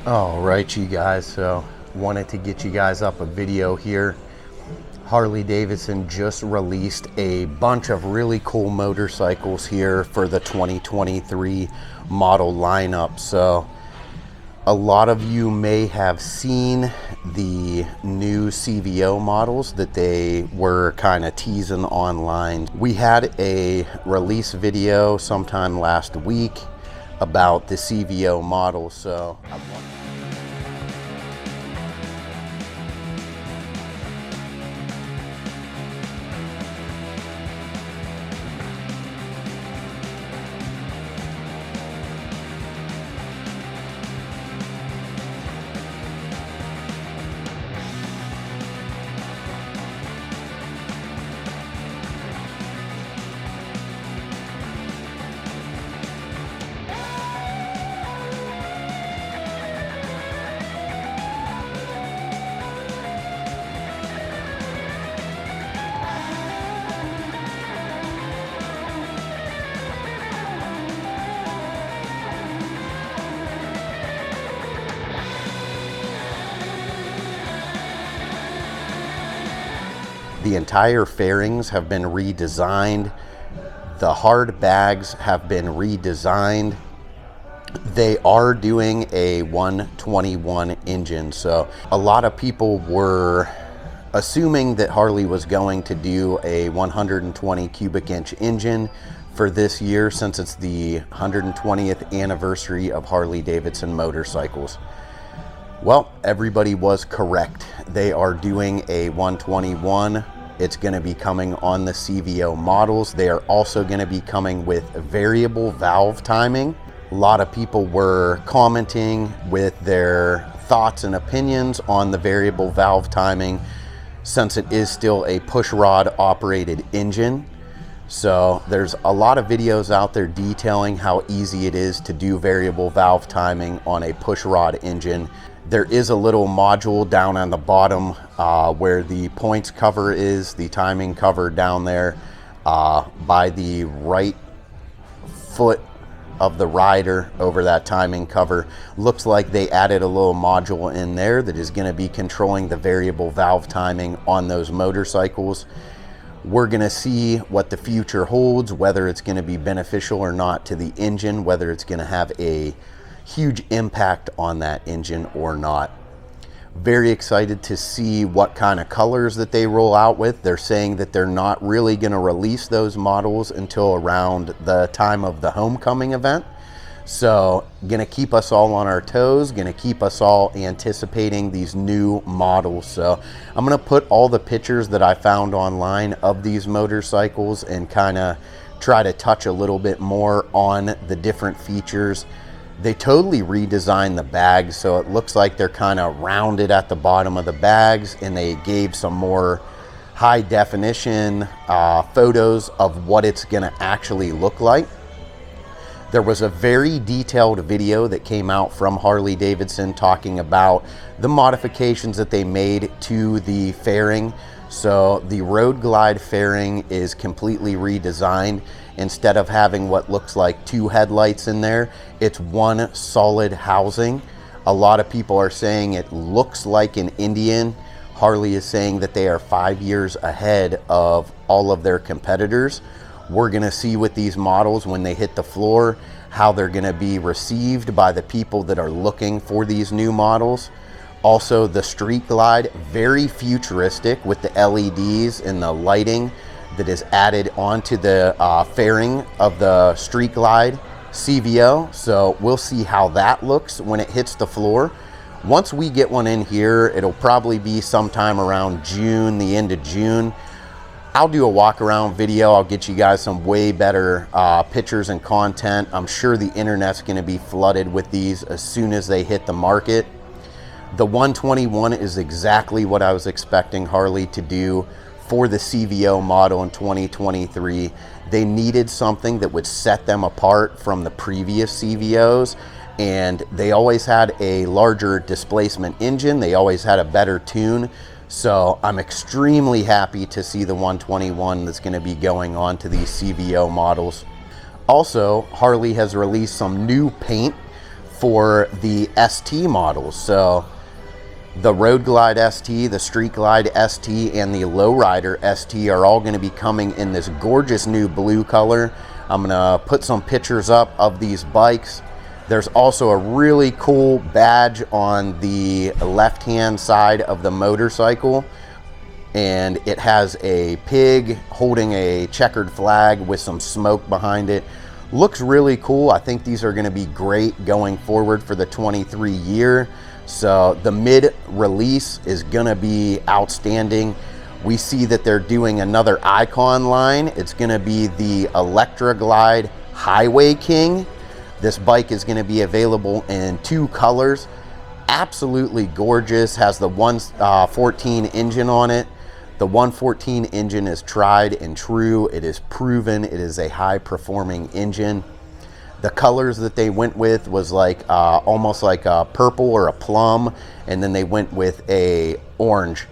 All right, you guys, so wanted to get you guys up a video here. Harley-Davidson just released a bunch of really cool motorcycles here for the 2023 model lineup. So a lot of you may have seen the new CVO models that they were kind of teasing online. We had a release video sometime last week about the CVO model, so the entire fairings have been redesigned. The hard bags have been redesigned. They are doing a 121 engine. So a lot of people were assuming that Harley was going to do a 120 cubic inch engine for this year, since it's the 120th anniversary of Harley-Davidson motorcycles. Well, everybody was correct. They are doing a 121. It's going to be coming on the CVO models. They are also going to be coming with variable valve timing. A lot of people were commenting with their thoughts and opinions on the variable valve timing, since it is still a push rod operated engine. So there's a lot of videos out there detailing how easy it is to do variable valve timing on a push rod engine. There is a little module down on the bottom where the points cover is, the timing cover down there by the right foot of the rider over that timing cover. Looks like they added a little module in there that is going to be controlling the variable valve timing on those motorcycles. We're going to see what the future holds, whether it's going to be beneficial or not to the engine, whether it's going to have a huge impact on that engine or not. Very excited to see what kind of colors that they roll out with. They're saying that they're not really going to release those models until around the time of the homecoming event. So gonna keep us all on our toes, gonna keep us all anticipating these new models. So I'm gonna put all the pictures that I found online of these motorcycles and kind of try to touch a little bit more on the different features. They totally redesigned the bags, so it looks like they're kind of rounded at the bottom of the bags, and they gave some more high definition photos of what it's gonna actually look like. There was a very detailed video that came out from Harley-Davidson talking about the modifications that they made to the fairing. So the Road Glide fairing is completely redesigned. Instead of having what looks like two headlights in there, it's one solid housing. A lot of people are saying it looks like an Indian. Harley is saying that they are 5 years ahead of all of their competitors. We're gonna see with these models when they hit the floor how they're gonna be received by the people that are looking for these new models. Also, the Street Glide, very futuristic with the LEDs and the lighting that is added onto the fairing of the Street Glide CVO. So we'll see how that looks when it hits the floor. Once we get one in here, it'll probably be sometime around June, the end of June. I'll do a walk around video. I'll get you guys some way better pictures and content. I'm sure the internet's gonna be flooded with these as soon as they hit the market. The 121 is exactly what I was expecting Harley to do for the CVO model in 2023. They needed something that would set them apart from the previous CVOs, and they always had a larger displacement engine. They always had a better tune. So I'm extremely happy to see the 121 that's going to be going on to these CVO models. Also, Harley has released some new paint for the ST models. So the Road Glide ST, the Street Glide ST, and the Lowrider ST are all going to be coming in this gorgeous new blue color. I'm going to put some pictures up of these bikes. There's also a really cool badge on the left-hand side of the motorcycle, and it has a pig holding a checkered flag with some smoke behind it. Looks really cool. I think these are going to be great going forward for the 23 year. So the mid-release is going to be outstanding. We see that they're doing another icon line. It's going to be the Electra Glide Highway King. This bike is going to be available in 2 colors. Absolutely gorgeous. Has the 114 engine on it. The 114 engine is tried and true. It is proven. It is a high-performing engine. The colors that they went with was like almost like a purple or a plum, and then they went with a orange.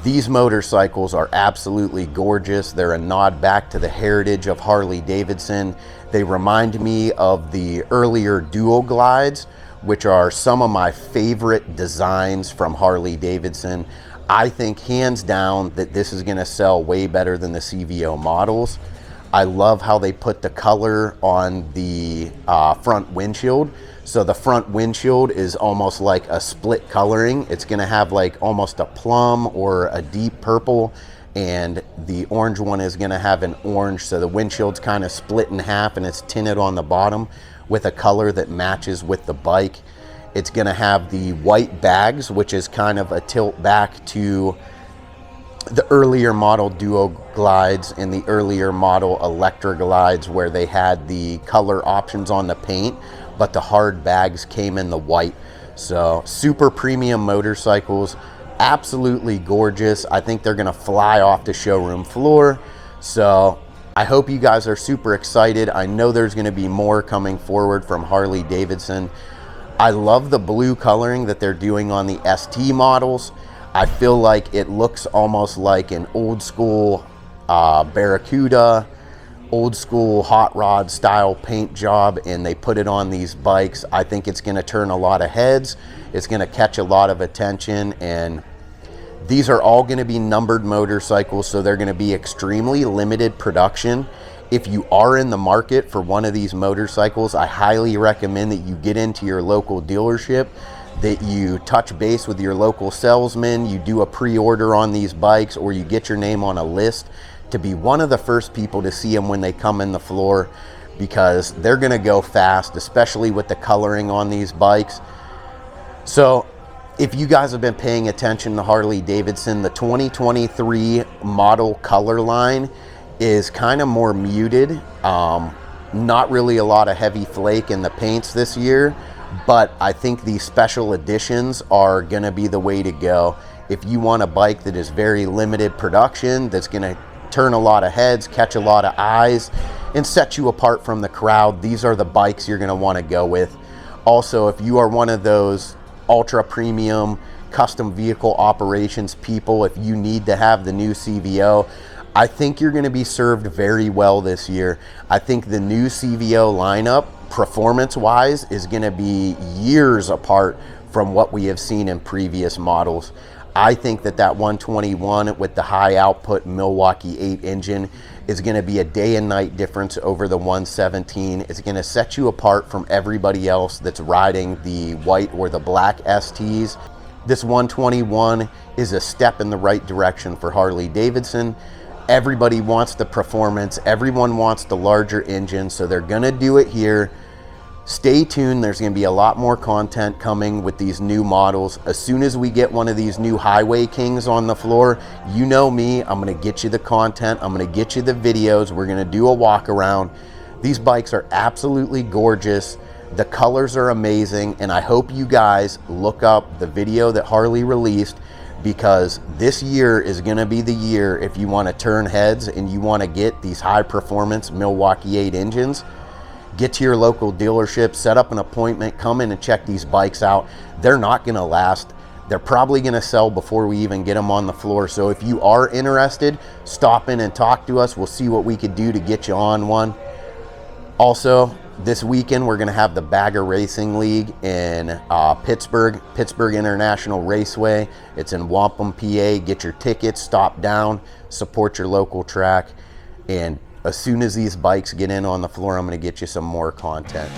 These motorcycles are absolutely gorgeous. They're a nod back to the heritage of Harley-Davidson. They remind me of the earlier dual glides, which are some of my favorite designs from Harley-Davidson. I think hands down that this is going to sell way better than the CVO models. I love how they put the color on the front windshield. So the front windshield is almost like a split coloring. It's going to have like almost a plum or a deep purple, and the orange one is going to have an orange. So the windshield's kind of split in half, and it's tinted on the bottom with a color that matches with the bike. It's going to have the white bags, which is kind of a tilt back to the earlier model Duo Glides and the earlier model Electra Glides, where they had the color options on the paint, but the hard bags came in the white. So super premium motorcycles, absolutely gorgeous. I think they're going to fly off the showroom floor. So I hope you guys are super excited. I know there's going to be more coming forward from Harley-Davidson. I love the blue coloring that they're doing on the ST models. I feel like it looks almost like an old school Barracuda, old school hot rod style paint job, and they put it on these bikes. I think it's going to turn a lot of heads. It's going to catch a lot of attention, and these are all going to be numbered motorcycles, so they're going to be extremely limited production. If you are in the market for one of these motorcycles, I highly recommend that you get into your local dealership, that you touch base with your local salesman, you do a pre-order on these bikes, or you get your name on a list to be one of the first people to see them when they come in the floor, because they're going to go fast, especially with the coloring on these bikes. So if you guys have been paying attention to Harley-Davidson, the 2023 model color line is kind of more muted. Not really a lot of heavy flake in the paints this year, but I think these special editions are going to be the way to go. If you want a bike that is very limited production, that's going to turn a lot of heads, catch a lot of eyes, and set you apart from the crowd, these are the bikes you're going to want to go with. Also, if you are one of those ultra premium custom vehicle operations people, if you need to have the new CVO, I think you're going to be served very well this year. I think the new CVO lineup, performance-wise, is going to be years apart from what we have seen in previous models. I think that 121 with the high output Milwaukee 8 engine is going to be a day and night difference over the 117. It's going to set you apart from everybody else that's riding the white or the black STs. This 121 is a step in the right direction for Harley-Davidson. Everybody wants the performance. Everyone wants the larger engine, so they're going to do it here. Stay tuned. There's going to be a lot more content coming with these new models. As soon as we get one of these new Highway Kings on the floor, you know me, I'm going to get you the content. I'm going to get you the videos. We're going to do a walk around. These bikes are absolutely gorgeous. The colors are amazing, and I hope you guys look up the video that Harley released, because this year is going to be the year if you want to turn heads and you want to get these high performance Milwaukee 8 engines. Get to your local dealership, set up an appointment, come in and check these bikes out. They're not going to last. They're probably going to sell before we even get them on the floor. So if you are interested, stop in and talk to us. We'll see what we could do to get you on one. Also, This weekend, we're going to have the Bagger Racing League in Pittsburgh International Raceway. It's in Wampum, PA. Get your tickets, stop down, support your local track. And as soon as these bikes get in on the floor, I'm going to get you some more content.